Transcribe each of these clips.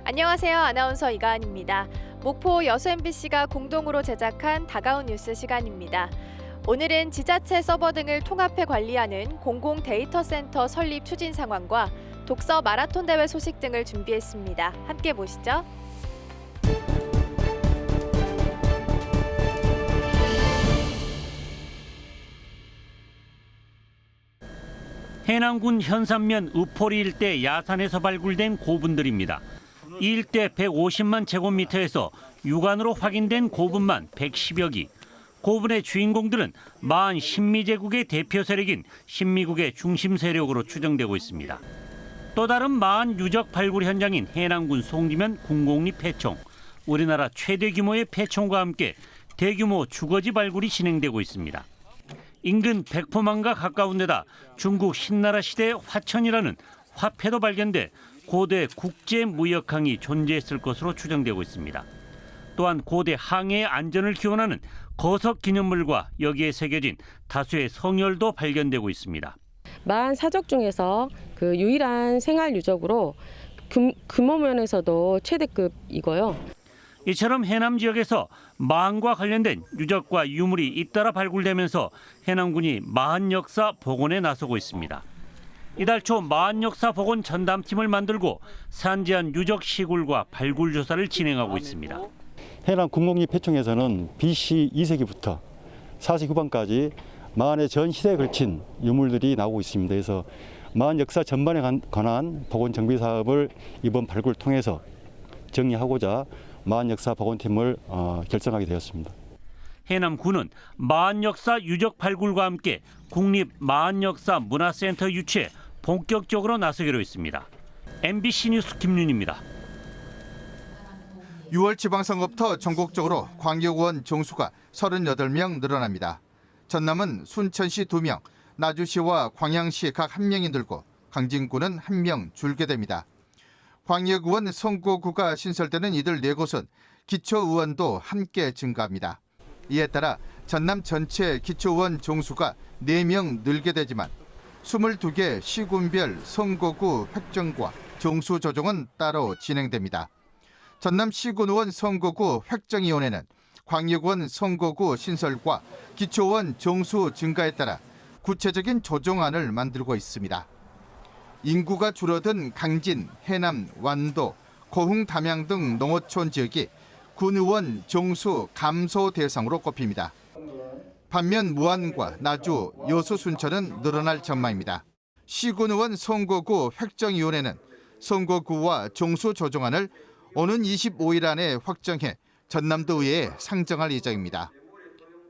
안녕하세요. 아나운서 이가은입니다. 목포 여수 MBC가 공동으로 제작한 다가온 뉴스 시간입니다. 오늘은 지자체 서버 등을 통합해 관리하는 공공 데이터 센터 설립 추진 상황과 독서 마라톤 대회 소식 등을 준비했습니다. 함께 보시죠. 해남군 현산면 우포리 일대 야산에서 발굴된 고분들입니다. 이 일대 150만 제곱미터에서 육안으로 확인된 고분만 110여 기. 고분의 주인공들은 마한 신미제국의 대표 세력인 신미국의 중심 세력으로 추정되고 있습니다. 또 다른 마한 유적 발굴 현장인 해남군 송리면 군곡리 폐총. 우리나라 최대 규모의 폐총과 함께 대규모 주거지 발굴이 진행되고 있습니다. 인근 백포만과 가까운 데다 중국 신나라 시대의 화천이라는 화폐도 발견돼 고대 국제무역항이 존재했을 것으로 추정되고 있습니다. 또한 고대 항해의 안전을 기원하는 거석 기념물과 여기에 새겨진 다수의 성열도 발견되고 있습니다. 마한 사적 중에서 그 유일한 생활 유적으로 규모 면에서도 최대급이고요. 이처럼 해남 지역에서 마한과 관련된 유적과 유물이 잇따라 발굴되면서 해남군이 마한 역사 복원에 나서고 있습니다. 이달 초 마한 역사 복원 전담팀을 만들고 산지한 유적 시굴과 발굴 조사를 진행하고 있습니다. 해남 군곡리 폐총에서는 BC 2세기부터 4세기 후반까지 마한의 전 시대에 걸친 유물들이 나오고 있습니다. 그래서 마한 역사 전반에 관한 복원 정비 사업을 이번 발굴을 통해서 정리하고자 마한 역사 복원팀을 결성하게 되었습니다. 해남군은 마한 역사 유적 발굴과 함께 국립 마한 역사 문화센터 유치에 본격적으로 나서기로 했습니다. MBC 뉴스 김윤입니다. 6월 지방선거부터 전국적으로 광역의원 정수가 38명 늘어납니다. 전남은 순천시 2명, 나주시와 광양시 각 1명이 늘고 강진구는 1명 줄게 됩니다. 광역의원 선거구가 신설되는 이들 4곳은 기초의원도 함께 증가합니다. 이에 따라 전남 전체 기초의원 정수가 4명 늘게 되지만 22개 시군별 선거구 획정과 정수 조정은 따로 진행됩니다. 전남 시군의원 선거구 획정위원회는 광역의원 선거구 신설과 기초의원 정수 증가에 따라 구체적인 조정안을 만들고 있습니다. 인구가 줄어든 강진, 해남, 완도, 고흥, 담양 등 농어촌 지역이 군의원 정수 감소 대상으로 꼽힙니다. 반면 무안과 나주, 여수, 순천은 늘어날 전망입니다. 시군의원 선거구 획정위원회는 선거구와 정수 조정안을 오는 25일 안에 확정해 전남도 의회에 상정할 예정입니다.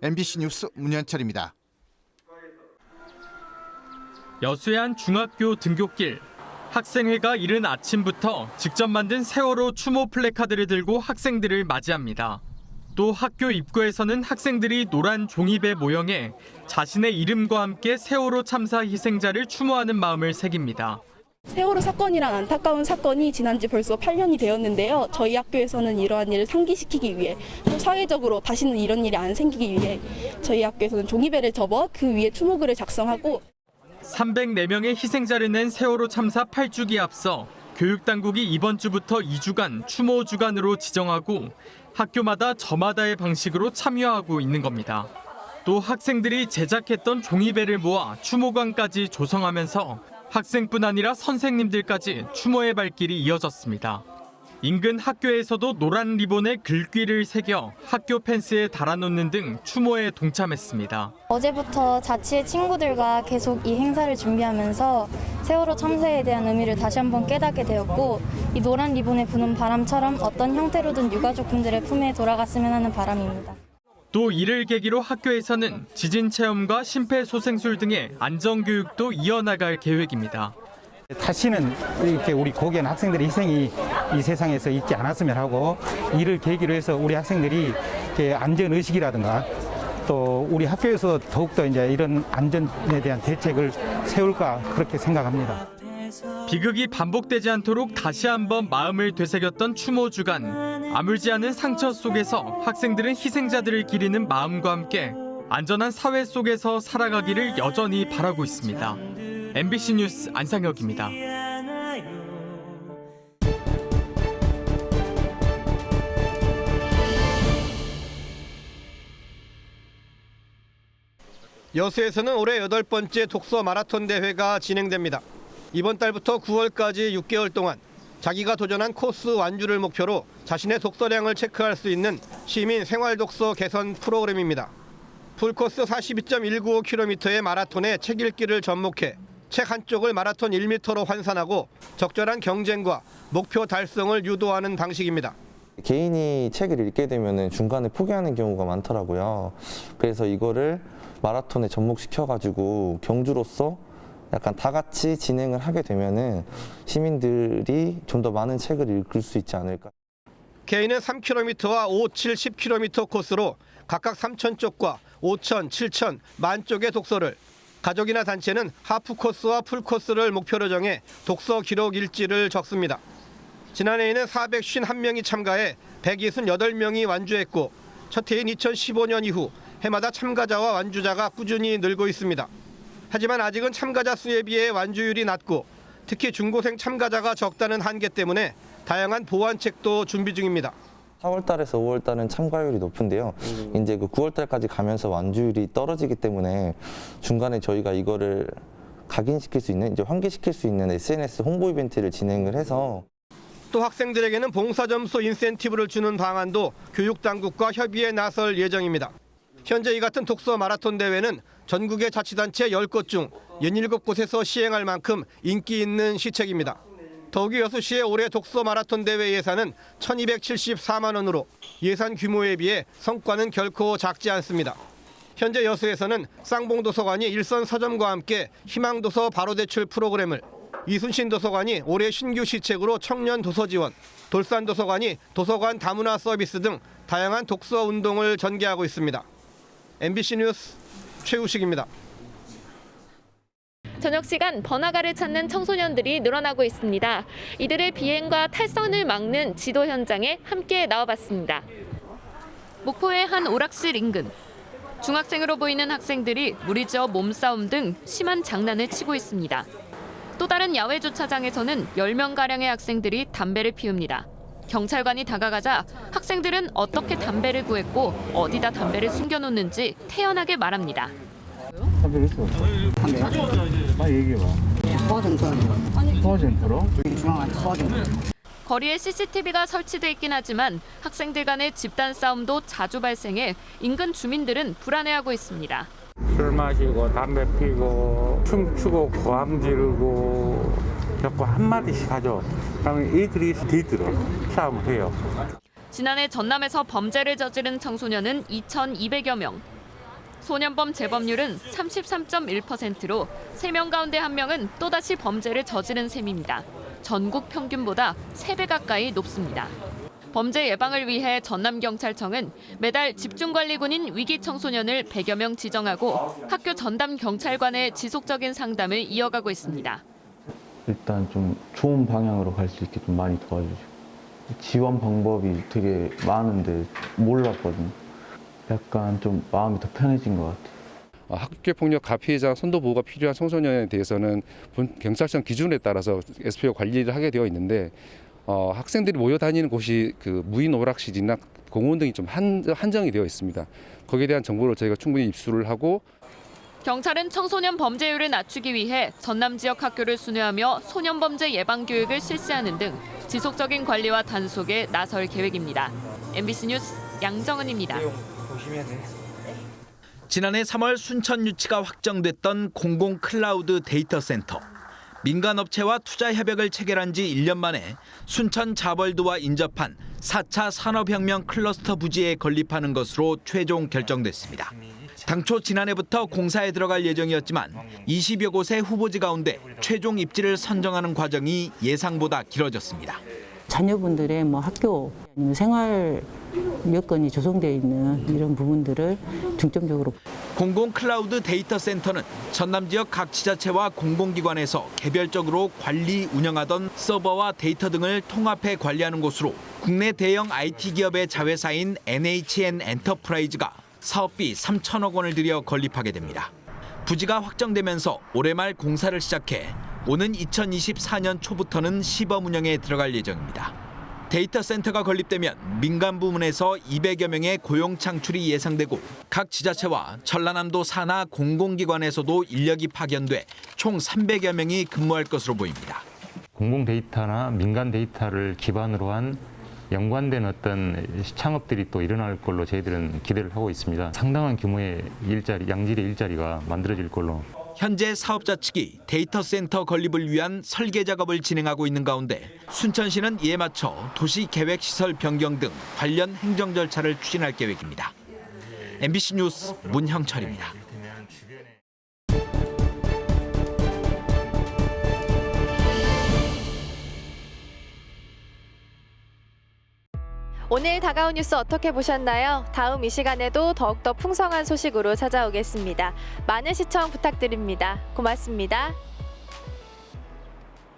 MBC 뉴스 문현철입니다. 여수의 한 중학교 등굣길. 학생회가 이른 아침부터 직접 만든 세월호 추모 플래카드를 들고 학생들을 맞이합니다. 또 학교 입구에서는 학생들이 노란 종이배 모형에 자신의 이름과 함께 세월호 참사 희생자를 추모하는 마음을 새깁니다. 세월호 사건이란 안타까운 사건이 지난 지 벌써 8년이 되었는데요. 저희 학교에서는 이러한 일을 상기시키기 위해 또 사회적으로 다시는 이런 일이 안 생기기 위해 저희 학교에서는 종이배를 접어 그 위에 추모글을 작성하고 304명의 희생자를 낸 세월호 참사 8주기에 앞서 교육당국이 이번 주부터 2주간 추모 주간으로 지정하고 학교마다 저마다의 방식으로 참여하고 있는 겁니다. 또 학생들이 제작했던 종이배를 모아 추모관까지 조성하면서 학생뿐 아니라 선생님들까지 추모의 발길이 이어졌습니다. 인근 학교에서도 노란 리본에 글귀를 새겨 학교 펜스에 달아놓는 등 추모에 동참했습니다. 어제부터 자취의 친구들과 계속 이 행사를 준비하면서 세월호 참사에 대한 의미를 다시 한번 깨닫게 되었고 이 노란 리본에 부는 바람처럼 어떤 형태로든 유가족분들의 품에 돌아갔으면 하는 바람입니다. 또 이를 계기로 학교에서는 지진 체험과 심폐소생술 등의 안전교육도 이어나갈 계획입니다. 다시는 이렇게 우리 고귀한 학생들의 희생이 이 세상에서 있지 않았으면 하고 이를 계기로 해서 우리 학생들이 안전의식이라든가 또 우리 학교에서 더욱더 이제 이런 안전에 대한 대책을 세울까 그렇게 생각합니다. 비극이 반복되지 않도록 다시 한번 마음을 되새겼던 추모 주간. 아물지 않은 상처 속에서 학생들은 희생자들을 기리는 마음과 함께 안전한 사회 속에서 살아가기를 여전히 바라고 있습니다. MBC 뉴스 안상혁입니다. 여수에서는 올해 8번째 독서 마라톤 대회가 진행됩니다. 이번 달부터 9월까지 6개월 동안 자기가 도전한 코스 완주를 목표로 자신의 독서량을 체크할 수 있는 시민 생활 독서 개선 프로그램입니다. 풀코스 42.195km의 마라톤에 책 읽기를 접목해 책 한쪽을 마라톤 1m로 환산하고 적절한 경쟁과 목표 달성을 유도하는 방식입니다. 개인이 책을 읽게 되면 중간에 포기하는 경우가 많더라고요. 그래서 이거를 마라톤에 접목시켜가지고 경주로서 약간 다 같이 진행을 하게 되면은 시민들이 좀 더 많은 책을 읽을 수 있지 않을까. 개인은 3km와 5, 7, 10km 코스로 각각 3,000쪽과 5,000, 7,000, 10,000쪽의 독서를, 가족이나 단체는 하프 코스와 풀 코스를 목표로 정해 독서 기록 일지를 적습니다. 지난해에는 451명이 참가해 168명이 완주했고 첫 해인 2015년 이후 해마다 참가자와 완주자가 꾸준히 늘고 있습니다. 하지만 아직은 참가자 수에 비해 완주율이 낮고 특히 중고생 참가자가 적다는 한계 때문에 다양한 보완책도 준비 중입니다. 4월달에서 5월달은 참가율이 높은데요. 이제 그 9월달까지 가면서 완주율이 떨어지기 때문에 중간에 저희가 이거를 각인시킬 수 있는, 이제 환기시킬 수 있는 SNS 홍보 이벤트를 진행을 해서 또 학생들에게는 봉사점수 인센티브를 주는 방안도 교육당국과 협의에 나설 예정입니다. 현재 이 같은 독서 마라톤 대회는 전국의 자치단체 10곳 중 17곳에서 시행할 만큼 인기 있는 시책입니다. 더욱이 여수시의 올해 독서 마라톤 대회 예산은 1,274만 원으로 예산 규모에 비해 성과는 결코 작지 않습니다. 현재 여수에서는 쌍봉도서관이 일선 서점과 함께 희망도서 바로대출 프로그램을, 이순신 도서관이 올해 신규 시책으로 청년 도서 지원, 돌산도서관이 도서관 다문화 서비스 등 다양한 독서 운동을 전개하고 있습니다. MBC 뉴스 최우식입니다. 저녁 시간 번화가를 찾는 청소년들이 늘어나고 있습니다. 이들의 비행과 탈선을 막는 지도 현장에 함께 나와봤습니다. 목포의 한 오락실 인근. 중학생으로 보이는 학생들이 물이 져 몸싸움 등 심한 장난을 치고 있습니다. 또 다른 야외 주차장에서는 10명가량의 학생들이 담배를 피웁니다. 경찰관이 다가가자 학생들은 어떻게 담배를 구했고 어디다 담배를 숨겨놓는지 태연하게 말합니다. 담배 있어. 담배. 빨리 얘기해봐. 소화센터로? 거리에 CCTV가 설치돼 있긴 하지만 학생들 간의 집단 싸움도 자주 발생해 인근 주민들은 불안해하고 있습니다. 술 마시고 담배 피고 춤추고 고함 지르고 자꾸 한마디씩 하죠. 그러면 애들이 들어 싸움을 해요. 지난해 전남에서 범죄를 저지른 청소년은 2,200여 명. 소년범 재범률은 33.1%로 3명 가운데 1명은 또다시 범죄를 저지른 셈입니다. 전국 평균보다 3배 가까이 높습니다. 범죄 예방을 위해 전남경찰청은 매달 집중관리군인 위기 청소년을 100여 명 지정하고 학교 전담 경찰관의 지속적인 상담을 이어가고 있습니다. 일단 좀 좋은 방향으로 갈 수 있게 좀 많이 도와주죠. 지원 방법이 되게 많은데 몰랐거든요. 약간 좀 마음이 더 편해진 것 같아요. 학교폭력 가피해자 선도보호가 필요한 청소년에 대해서는 경찰청 기준에 따라서 SP가 관리를 하게 되어 있는데 학생들이 모여 다니는 곳이 그 무인 오락실이나 공원 등이 좀 한정이 되어 있습니다. 거기에 대한 정보를 저희가 충분히 입수를 하고 경찰은 청소년 범죄율을 낮추기 위해 전남 지역 학교를 순회하며 소년범죄 예방 교육을 실시하는 등 지속적인 관리와 단속에 나설 계획입니다. MBC 뉴스 양정은입니다. 지난해 3월 순천 유치가 확정됐던 공공 클라우드 데이터 센터. 민간업체와 투자 협약을 체결한 지 1년 만에 순천 자벌드와 인접한 4차 산업혁명 클러스터 부지에 건립하는 것으로 최종 결정됐습니다. 당초 지난해부터 공사에 들어갈 예정이었지만 20여 곳의 후보지 가운데 최종 입지를 선정하는 과정이 예상보다 길어졌습니다. 자녀분들의 학교, 생활 여건이 조성되어 있는 이런 부분들을 중점적으로. 공공 클라우드 데이터 센터는 전남 지역 각 지자체와 공공기관에서 개별적으로 관리 운영하던 서버와 데이터 등을 통합해 관리하는 곳으로 국내 대형 IT 기업의 자회사인 NHN 엔터프라이즈가 사업비 3천억 원을 들여 건립하게 됩니다. 부지가 확정되면서 올해 말 공사를 시작해 오는 2024년 초부터는 시범 운영에 들어갈 예정입니다. 데이터 센터가 건립되면 민간 부문에서 200여 명의 고용 창출이 예상되고 각 지자체와 전라남도 산하 공공기관에서도 인력이 파견돼 총 300여 명이 근무할 것으로 보입니다. 공공 데이터나 민간 데이터를 기반으로 한 연관된 어떤 창업들이 또 일어날 걸로 저희들은 기대를 하고 있습니다. 상당한 규모의 일자리, 양질의 일자리가 만들어질 걸로. 현재 사업자 측이 데이터 센터 건립을 위한 설계 작업을 진행하고 있는 가운데 순천시는 이에 맞춰 도시 계획 시설 변경 등 관련 행정 절차를 추진할 계획입니다. MBC 뉴스 문형철입니다. 오늘 다가온 뉴스 어떻게 보셨나요? 다음 이 시간에도 더욱더 풍성한 소식으로 찾아오겠습니다. 많은 시청 부탁드립니다. 고맙습니다.